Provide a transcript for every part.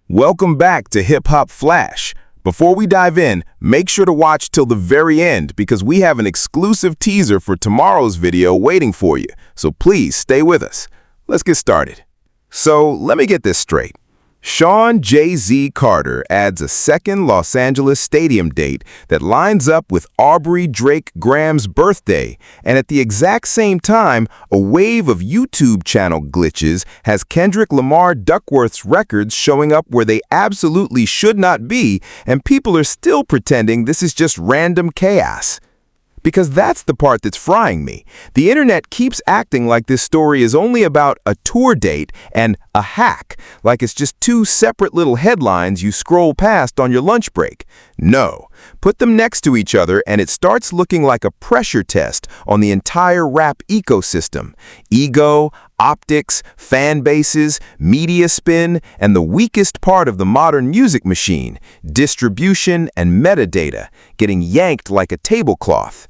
Welcome back to Hip Hop Flash. Before we dive in, make sure to watch till the very end because we have an exclusive teaser for tomorrow's video waiting for you. So please stay with us. Let's get started. So let me get this straight. Sean Jay-Z Carter adds a second Los Angeles stadium date that lines up with Aubrey Drake Graham's birthday, and at the exact same time, a wave of YouTube channel glitches has Kendrick Lamar Duckworth's records showing up where they absolutely should not be, and people are still pretending this is just random chaos. Because that's the part that's frying me. The internet keeps acting like this story is only about a tour date and a hack, like it's just two separate little headlines you scroll past on your lunch break. No, put them next to each other and it starts looking like a pressure test on the entire rap ecosystem. Ego, optics, fan bases, media spin, and the weakest part of the modern music machine, distribution and metadata, getting yanked like a tablecloth.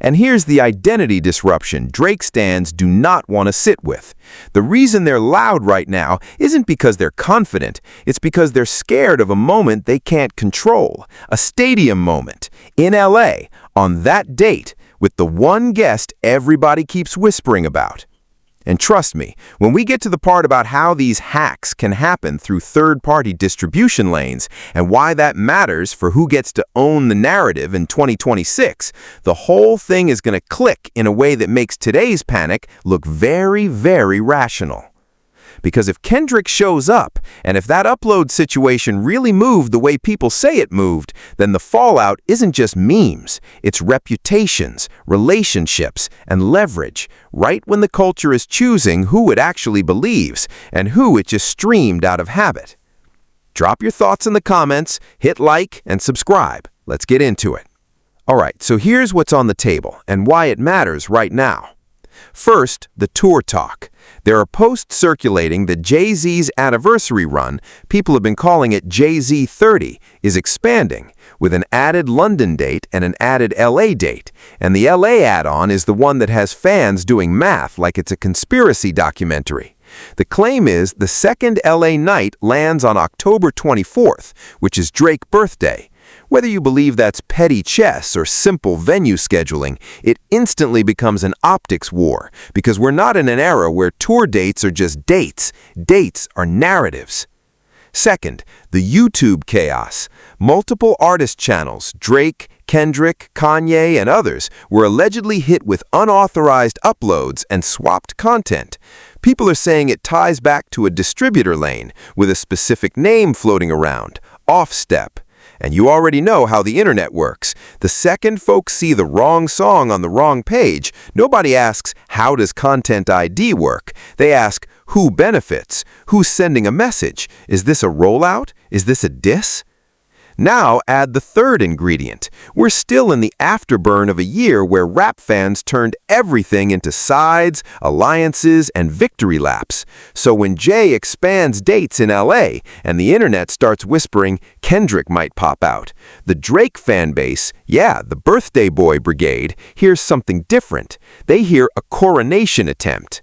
And here's the identity disruption Drake stans do not want to sit with. The reason they're loud right now isn't because they're confident, it's because they're scared of a moment they can't control. A stadium moment, in LA, on that date, with the one guest everybody keeps whispering about. And trust me, when we get to the part about how these hacks can happen through third-party distribution lanes and why that matters for who gets to own the narrative in 2026, the whole thing is going to click in a way that makes today's panic look very, very rational. Because if Kendrick shows up, and if that upload situation really moved the way people say it moved, then the fallout isn't just memes, it's reputations, relationships, and leverage, right when the culture is choosing who it actually believes and who it just streamed out of habit. Drop your thoughts in the comments, hit like, and subscribe. Let's get into it. Alright, so here's what's on the table and why it matters right now. First, the tour talk. There are posts circulating that Jay-Z's anniversary run, people have been calling it Jay-Z 30, is expanding, with an added London date and an added LA date. And the LA add-on is the one that has fans doing math like it's a conspiracy documentary. The claim is the second LA night lands on October 24th, which is Drake's birthday. Whether you believe that's petty chess or simple venue scheduling, it instantly becomes an optics war because we're not in an era where tour dates are just dates. Dates are narratives. Second, the YouTube chaos. Multiple artist channels, Drake, Kendrick, Kanye, and others, were allegedly hit with unauthorized uploads and swapped content. People are saying it ties back to a distributor lane with a specific name floating around, OFFSTEP. And you already know how the internet works. The second folks see the wrong song on the wrong page, nobody asks, how does Content ID work? They ask, who benefits? Who's sending a message? Is this a rollout? Is this a diss? Now add the third ingredient. We're still in the afterburn of a year where rap fans turned everything into sides, alliances, and victory laps. So when Jay expands dates in LA and the internet starts whispering Kendrick might pop out, the Drake fan base, the birthday boy brigade, hears something different. They hear a coronation attempt.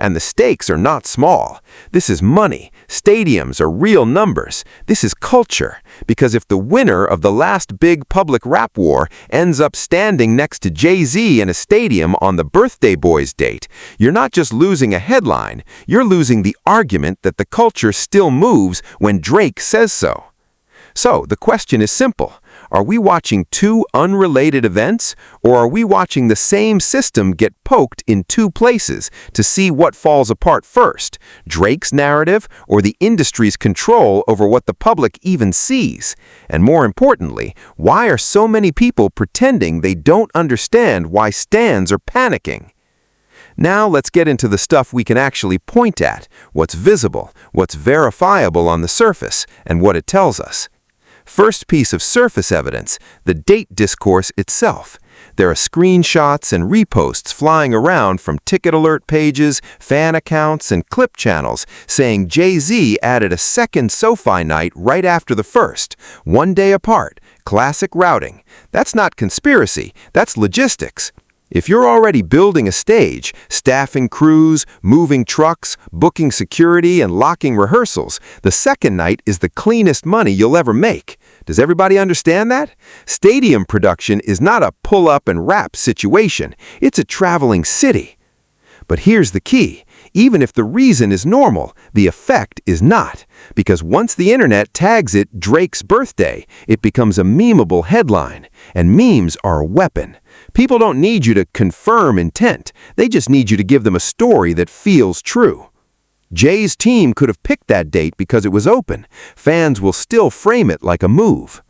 And the stakes are not small. This is money. Stadiums are real numbers. This is culture. Because if the winner of the last big public rap war ends up standing next to Jay-Z in a stadium on the birthday boy's date, you're not just losing a headline, you're losing the argument that the culture still moves when Drake says so. So the question is simple. Are we watching two unrelated events, or are we watching the same system get poked in two places to see what falls apart first, Drake's narrative or the industry's control over what the public even sees? And more importantly, why are so many people pretending they don't understand why stans are panicking? Now let's get into the stuff we can actually point at, what's visible, what's verifiable on the surface, and what it tells us. First piece of surface evidence, the date discourse itself. There are screenshots and reposts flying around from ticket alert pages, fan accounts, and clip channels saying Jay-Z added a second SoFi night right after the first, 1 day apart, classic routing. That's not conspiracy, that's logistics. If you're already building a stage, staffing crews, moving trucks, booking security, and locking rehearsals, the second night is the cleanest money you'll ever make. Does everybody understand that? Stadium production is not a pull-up and wrap situation. It's a traveling city. But here's the key. Even if the reason is normal, the effect is not. Because once the internet tags it Drake's birthday, it becomes a memeable headline. And memes are a weapon. People don't need you to confirm intent. They just need you to give them a story that feels true. Jay's team could have picked that date because it was open. Fans will still frame it like a move.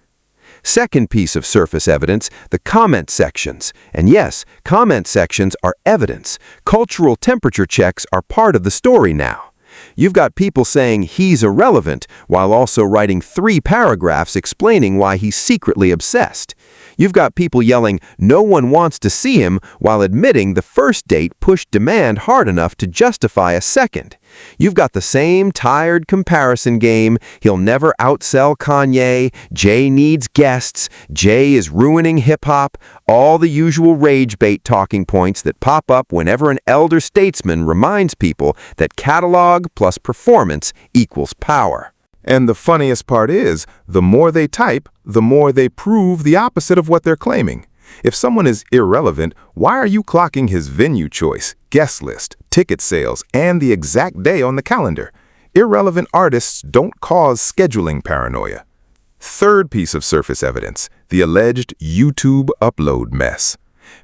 Second piece of surface evidence, the comment sections. And yes, comment sections are evidence. Cultural temperature checks are part of the story now. You've got people saying he's irrelevant while also writing 3 paragraphs explaining why he's secretly obsessed. You've got people yelling, "No one wants to see him," while admitting the first date pushed demand hard enough to justify a second. You've got the same tired comparison game. He'll never outsell Kanye. Jay needs guests. Jay is ruining hip-hop. All the usual rage bait talking points that pop up whenever an elder statesman reminds people that catalog plus performance equals power. And the funniest part is, the more they type, the more they prove the opposite of what they're claiming. If someone is irrelevant, why are you clocking his venue choice, guest list, ticket sales, and the exact day on the calendar? Irrelevant artists don't cause scheduling paranoia. Third piece of surface evidence, the alleged YouTube upload mess.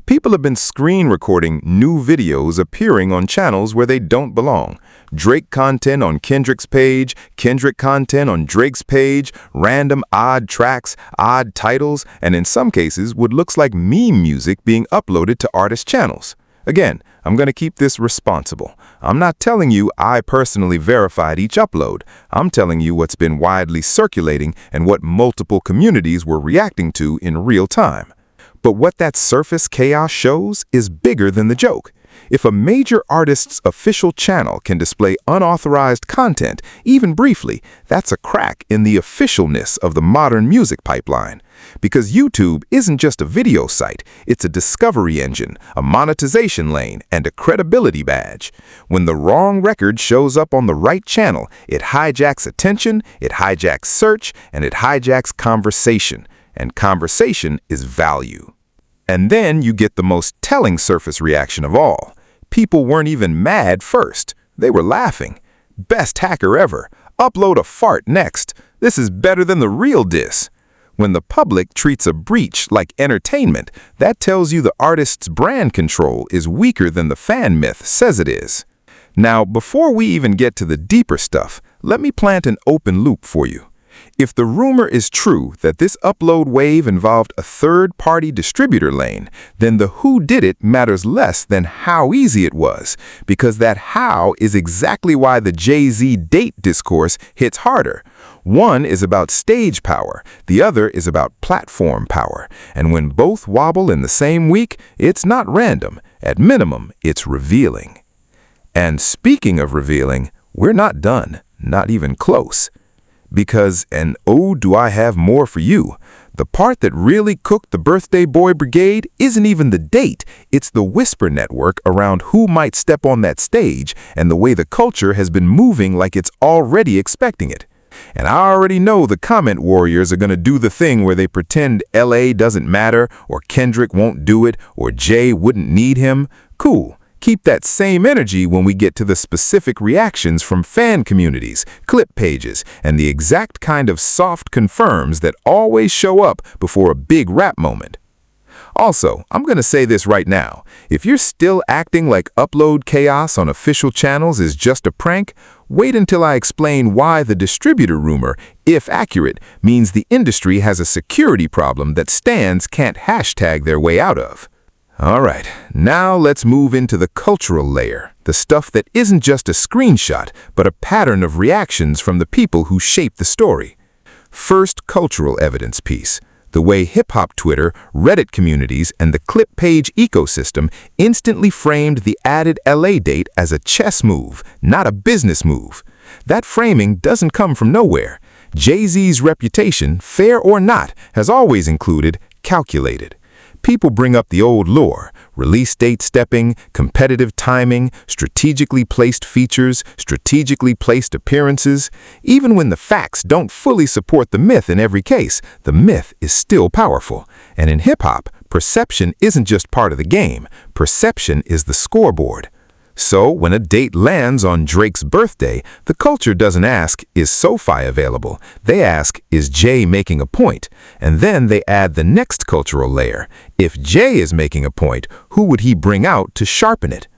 People have been screen recording new videos appearing on channels where they don't belong. Drake content on Kendrick's page, Kendrick content on Drake's page, random odd tracks, odd titles, and in some cases what looks like meme music being uploaded to artist channels. Again, I'm going to keep this responsible. I'm not telling you I personally verified each upload. I'm telling you what's been widely circulating and what multiple communities were reacting to in real time. But what that surface chaos shows is bigger than the joke. If a major artist's official channel can display unauthorized content, even briefly, that's a crack in the officialness of the modern music pipeline. Because YouTube isn't just a video site, it's a discovery engine, a monetization lane, and a credibility badge. When the wrong record shows up on the right channel, it hijacks attention, it hijacks search, and it hijacks conversation. And conversation is value. And then you get the most telling surface reaction of all. People weren't even mad first. They were laughing. Best hacker ever. Upload a fart next. This is better than the real diss. When the public treats a breach like entertainment, that tells you the artist's brand control is weaker than the fan myth says it is. Now, before we even get to the deeper stuff, let me plant an open loop for you. If the rumor is true that this upload wave involved a third-party distributor lane, then the who did it matters less than how easy it was, because that how is exactly why the Jay-Z date discourse hits harder. One is about stage power, the other is about platform power, and when both wobble in the same week, it's not random. At minimum, it's revealing. And speaking of revealing, we're not done, not even close. Because, and oh, do I have more for you, the part that really cooked the Birthday Boy Brigade isn't even the date, it's the whisper network around who might step on that stage and the way the culture has been moving like it's already expecting it. And I already know the comment warriors are going to do the thing where they pretend LA doesn't matter, or Kendrick won't do it, or Jay wouldn't need him. Cool. Keep that same energy when we get to the specific reactions from fan communities, clip pages, and the exact kind of soft confirms that always show up before a big rap moment. Also, I'm going to say this right now. If you're still acting like upload chaos on official channels is just a prank, wait until I explain why the distributor rumor, if accurate, means the industry has a security problem that stans can't hashtag their way out of. All right, now let's move into the cultural layer, the stuff that isn't just a screenshot, but a pattern of reactions from the people who shape the story. First, cultural evidence piece. The way hip-hop Twitter, Reddit communities, and the clip page ecosystem instantly framed the added LA date as a chess move, not a business move. That framing doesn't come from nowhere. Jay-Z's reputation, fair or not, has always included calculated. People bring up the old lore: release date stepping, competitive timing, strategically placed features, strategically placed appearances. Even when the facts don't fully support the myth in every case, the myth is still powerful. And in hip-hop, perception isn't just part of the game. Perception is the scoreboard. So, when a date lands on Drake's birthday, the culture doesn't ask, is SoFi available? They ask, is Jay making a point? And then they add the next cultural layer. If Jay is making a point, who would he bring out to sharpen it?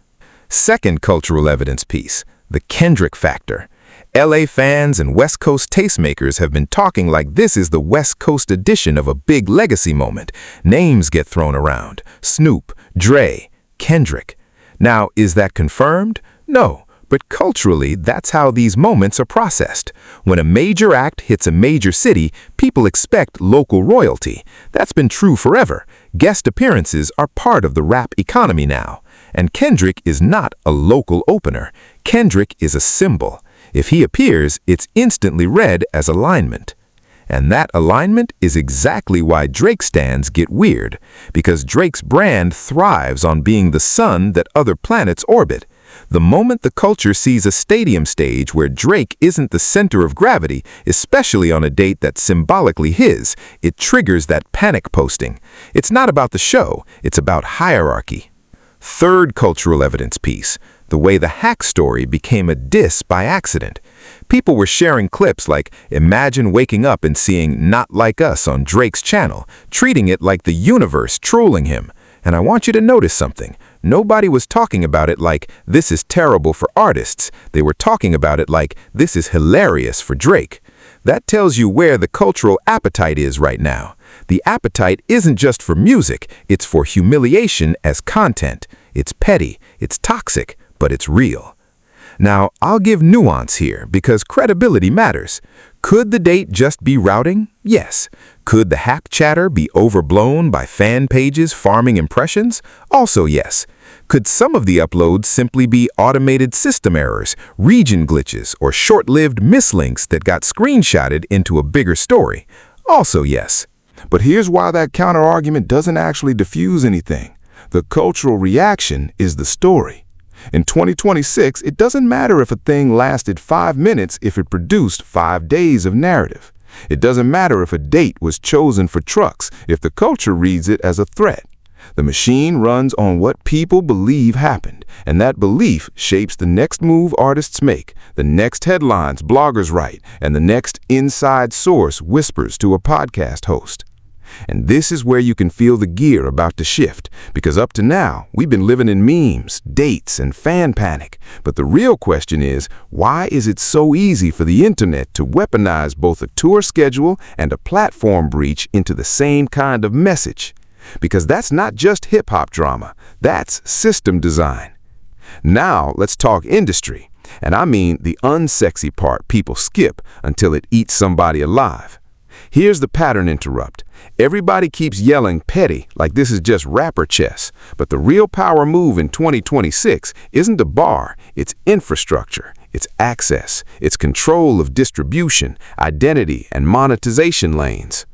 Second cultural evidence piece, the Kendrick factor. LA fans and West Coast tastemakers have been talking like this is the West Coast edition of a big legacy moment. Names get thrown around: Snoop, Dre, Kendrick. Now, is that confirmed? No, but culturally, that's how these moments are processed. When a major act hits a major city, people expect local royalty. That's been true forever. Guest appearances are part of the rap economy now. And Kendrick is not a local opener. Kendrick is a symbol. If he appears, it's instantly read as alignment. And that alignment is exactly why Drake stans get weird, because Drake's brand thrives on being the sun that other planets orbit. The moment the culture sees a stadium stage where Drake isn't the center of gravity, especially on a date that's symbolically his, it triggers that panic posting. It's not about the show, it's about hierarchy. Third cultural evidence piece, the way the hack story became a diss by accident. People were sharing clips like, imagine waking up and seeing Not Like Us on Drake's channel, treating it like the universe trolling him. And I want you to notice something. Nobody was talking about it like, this is terrible for artists. They were talking about it like, this is hilarious for Drake. That tells you where the cultural appetite is right now. The appetite isn't just for music, it's for humiliation as content. It's petty, it's toxic, but it's real. Now, I'll give nuance here because credibility matters. Could the date just be routing? Yes. Could the hack chatter be overblown by fan pages farming impressions? Also yes. Could some of the uploads simply be automated system errors, region glitches, or short-lived mislinks that got screenshotted into a bigger story? Also yes. But here's why that counter-argument doesn't actually diffuse anything. The cultural reaction is the story. In 2026, it doesn't matter if a thing lasted 5 minutes if it produced 5 days of narrative. It doesn't matter if a date was chosen for trucks if the culture reads it as a threat. The machine runs on what people believe happened, and that belief shapes the next move artists make, the next headlines bloggers write, and the next inside source whispers to a podcast host. And this is where you can feel the gear about to shift, because up to now, we've been living in memes, dates, and fan panic. But the real question is, why is it so easy for the internet to weaponize both a tour schedule and a platform breach into the same kind of message? Because that's not just hip-hop drama, that's system design. Now, let's talk industry. And I mean the unsexy part people skip until it eats somebody alive. Here's the pattern interrupt. Everybody keeps yelling petty like this is just rapper chess, but the real power move in 2026 isn't a bar, it's infrastructure, it's access, it's control of distribution, identity, and monetization lanes.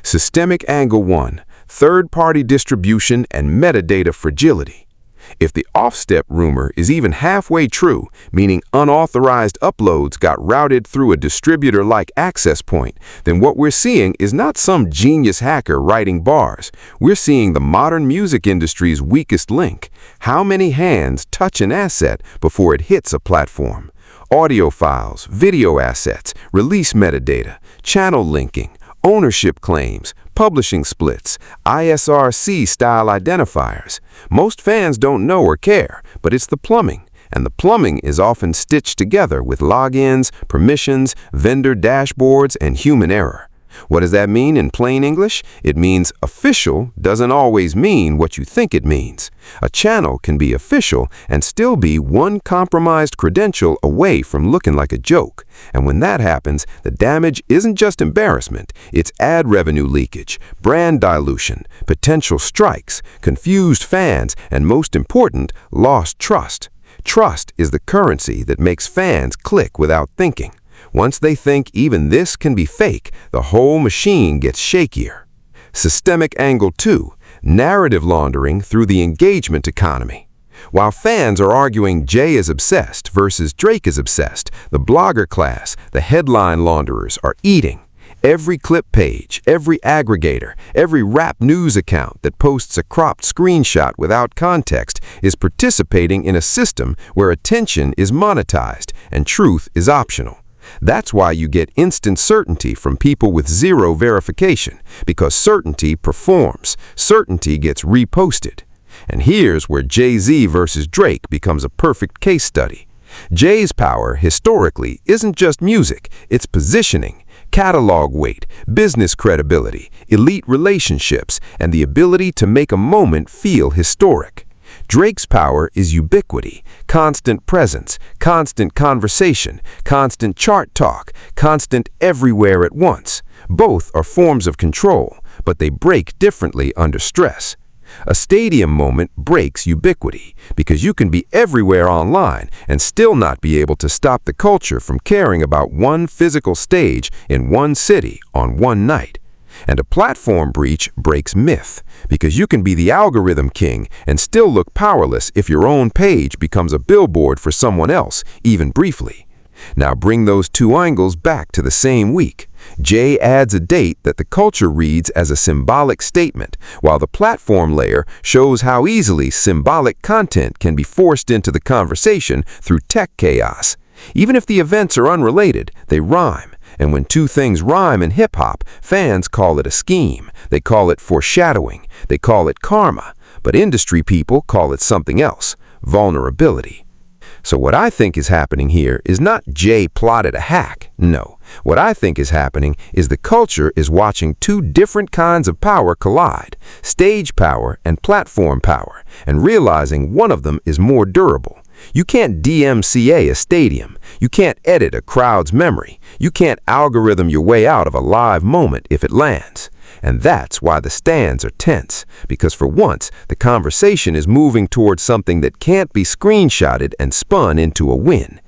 Systemic angle 1, third-party distribution and metadata fragility. If the OFFSTEP rumor is even halfway true, meaning unauthorized uploads got routed through a distributor-like access point, then what we're seeing is not some genius hacker writing bars. We're seeing the modern music industry's weakest link. How many hands touch an asset before it hits a platform? Audio files, video assets, release metadata, channel linking, ownership claims, publishing splits, ISRC-style identifiers. Most fans don't know or care, but it's the plumbing. And the plumbing is often stitched together with logins, permissions, vendor dashboards, and human error. What does that mean in plain English? It means official doesn't always mean what you think it means. A channel can be official and still be one compromised credential away from looking like a joke. And when that happens, the damage isn't just embarrassment, it's ad revenue leakage, brand dilution, potential strikes, confused fans, and most important, lost trust. Trust is the currency that makes fans click without thinking. Once they think even this can be fake, the whole machine gets shakier. Systemic angle 2. narrative laundering through the engagement economy. While fans are arguing Jay is obsessed versus Drake is obsessed, the blogger class, the headline launderers, are eating. Every clip page, every aggregator, every rap news account that posts a cropped screenshot without context is participating in a system where attention is monetized and truth is optional. That's why you get instant certainty from people with zero verification, because certainty performs, certainty gets reposted. And here's where Jay-Z versus Drake becomes a perfect case study. Jay's power, historically, isn't just music, it's positioning, catalog weight, business credibility, elite relationships, and the ability to make a moment feel historic. Drake's power is ubiquity, constant presence, constant conversation, constant chart talk, constant everywhere at once. Both are forms of control, but they break differently under stress. A stadium moment breaks ubiquity because you can be everywhere online and still not be able to stop the culture from caring about one physical stage in one city on one night. And a platform breach breaks myth because you can be the algorithm king and still look powerless if your own page becomes a billboard for someone else, even briefly. Now bring those two angles back to the same week. Jay adds a date that the culture reads as a symbolic statement, while the platform layer shows how easily symbolic content can be forced into the conversation through tech chaos. Even if the events are unrelated, they rhyme. And when two things rhyme in hip-hop, fans call it a scheme. They call it foreshadowing. They call it karma. But industry people call it something else, vulnerability. So what I think is happening here is not Jay plotted a hack. No. What I think is happening is the culture is watching two different kinds of power collide, stage power and platform power, and realizing one of them is more durable. You can't DMCA a stadium. You can't edit a crowd's memory. You can't algorithm your way out of a live moment if it lands. And that's why the stands are tense, because for once, the conversation is moving towards something that can't be screenshotted and spun into a win.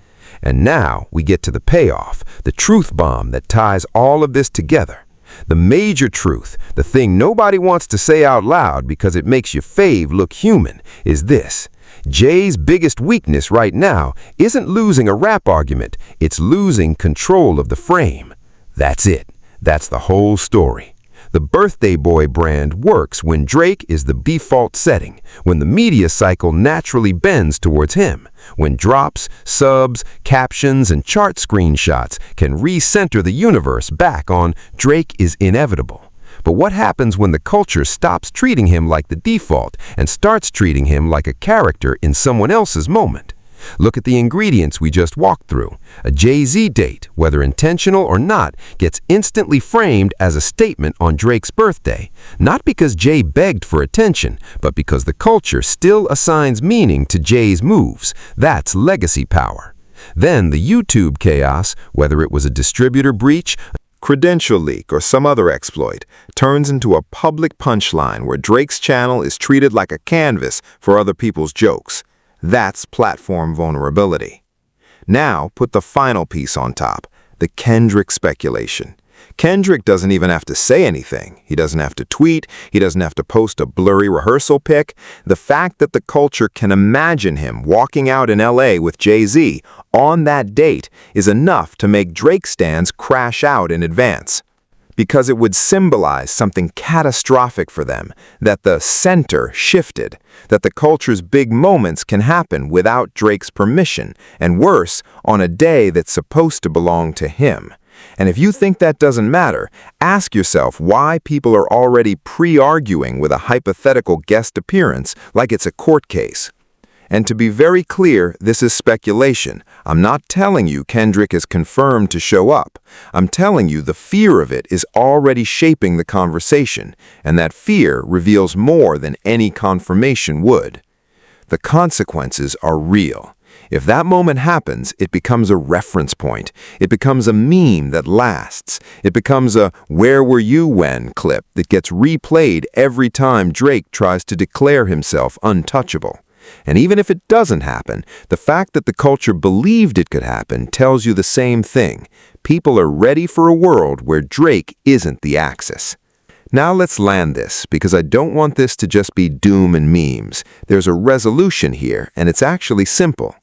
And now we get to the payoff, the truth bomb that ties all of this together. The major truth, the thing nobody wants to say out loud because it makes your fave look human, is this. Jay's biggest weakness right now isn't losing a rap argument, it's losing control of the frame. That's it. That's the whole story. The Birthday Boy brand works when Drake is the default setting, when the media cycle naturally bends towards him, when drops, subs, captions, and chart screenshots can recenter the universe back on Drake is inevitable. But what happens when the culture stops treating him like the default and starts treating him like a character in someone else's moment? Look at the ingredients we just walked through. A Jay-Z date, whether intentional or not, gets instantly framed as a statement on Drake's birthday, not because Jay begged for attention, but because the culture still assigns meaning to Jay's moves. That's legacy power. Then the YouTube chaos, whether it was a distributor breach, credential leak, or some other exploit, turns into a public punchline where Drake's channel is treated like a canvas for other people's jokes. That's platform vulnerability. Now, put the final piece on top, the Kendrick speculation. Kendrick doesn't even have to say anything. He doesn't have to tweet. He doesn't have to post a blurry rehearsal pic. The fact that the culture can imagine him walking out in LA with Jay-Z on that date is enough to make Drake stans crash out in advance. Because it would symbolize something catastrophic for them, that the center shifted, that the culture's big moments can happen without Drake's permission, and worse, on a day that's supposed to belong to him. And if you think that doesn't matter, ask yourself why people are already pre-arguing with a hypothetical guest appearance like it's a court case. And to be very clear, this is speculation. I'm not telling you Kendrick is confirmed to show up. I'm telling you the fear of it is already shaping the conversation, and that fear reveals more than any confirmation would. The consequences are real. If that moment happens, it becomes a reference point. It becomes a meme that lasts. It becomes a "where were you when" clip that gets replayed every time Drake tries to declare himself untouchable. And even if it doesn't happen, the fact that the culture believed it could happen tells you the same thing. People are ready for a world where Drake isn't the axis. Now let's land this, because I don't want this to just be doom and memes. There's a resolution here, and it's actually simple.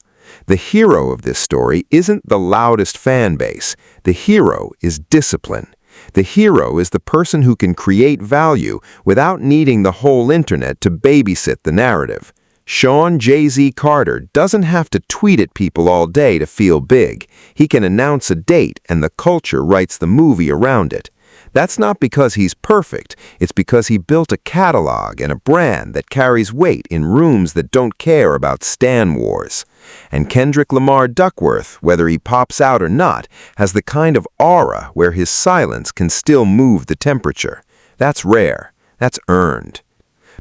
The hero of this story isn't the loudest fan base. The hero is discipline. The hero is the person who can create value without needing the whole internet to babysit the narrative. Sean Jay-Z Carter doesn't have to tweet at people all day to feel big. He can announce a date and the culture writes the movie around it. That's not because he's perfect, it's because he built a catalog and a brand that carries weight in rooms that don't care about stan wars. And Kendrick Lamar Duckworth, whether he pops out or not, has the kind of aura where his silence can still move the temperature. That's rare. That's earned.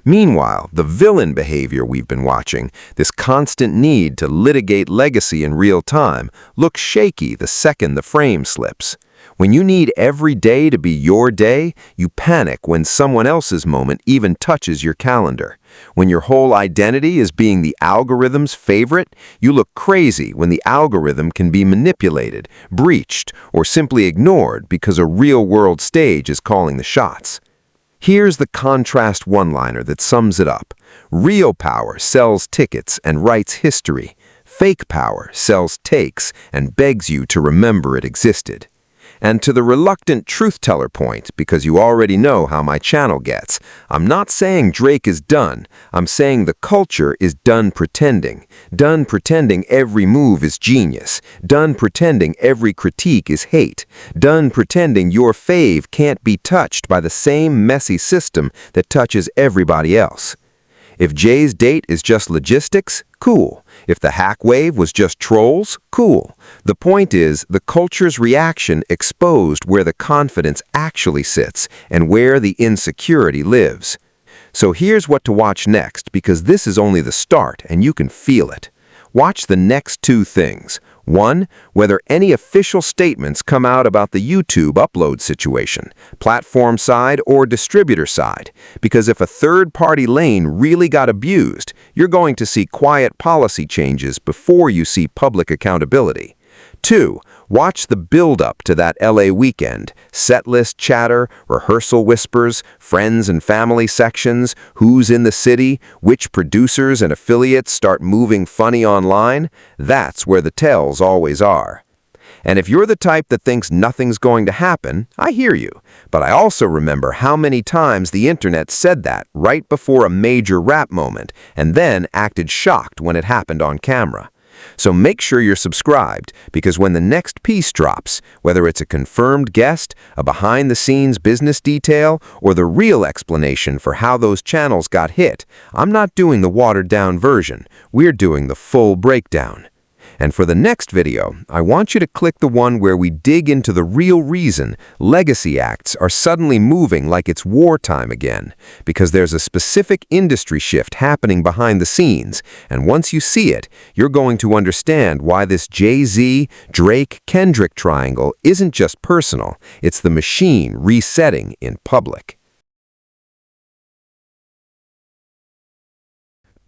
Meanwhile, the villain behavior we've been watching, this constant need to litigate legacy in real time, looks shaky the second the frame slips. When you need every day to be your day, you panic when someone else's moment even touches your calendar. When your whole identity is being the algorithm's favorite, you look crazy when the algorithm can be manipulated, breached, or simply ignored because a real-world stage is calling the shots. Here's the contrast one-liner that sums it up. Real power sells tickets and writes history. Fake power sells takes and begs you to remember it existed. And to the reluctant truth-teller point, because you already know how my channel gets, I'm not saying Drake is done. I'm saying the culture is done pretending. Done pretending every move is genius. Done pretending every critique is hate. Done pretending your fave can't be touched by the same messy system that touches everybody else. If Jay's date is just logistics, cool. If the hack wave was just trolls, cool. The point is, the culture's reaction exposed where the confidence actually sits and where the insecurity lives. So here's what to watch next, because this is only the start and you can feel it. Watch the next two things. One, whether any official statements come out about the YouTube upload situation, platform side or distributor side, because if a third-party lane really got abused, you're going to see quiet policy changes before you see public accountability. Two, watch the build-up to that LA weekend, setlist chatter, rehearsal whispers, friends and family sections, who's in the city, which producers and affiliates start moving funny online. That's where the tells always are. And if you're the type that thinks nothing's going to happen, I hear you. But I also remember how many times the internet said that right before a major rap moment and then acted shocked when it happened on camera. So make sure you're subscribed, because when the next piece drops, whether it's a confirmed guest, a behind-the-scenes business detail, or the real explanation for how those channels got hit, I'm not doing the watered-down version. We're doing the full breakdown. And for the next video, I want you to click the one where we dig into the real reason legacy acts are suddenly moving like it's wartime again, because there's a specific industry shift happening behind the scenes, and once you see it, you're going to understand why this Jay-Z, Drake, Kendrick triangle isn't just personal, it's the machine resetting in public.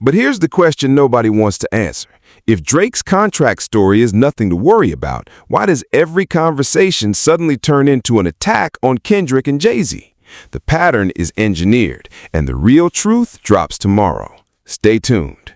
But here's the question nobody wants to answer. If Drake's contract story is nothing to worry about, why does every conversation suddenly turn into an attack on Kendrick and Jay-Z? The pattern is engineered, and the real truth drops tomorrow. Stay tuned.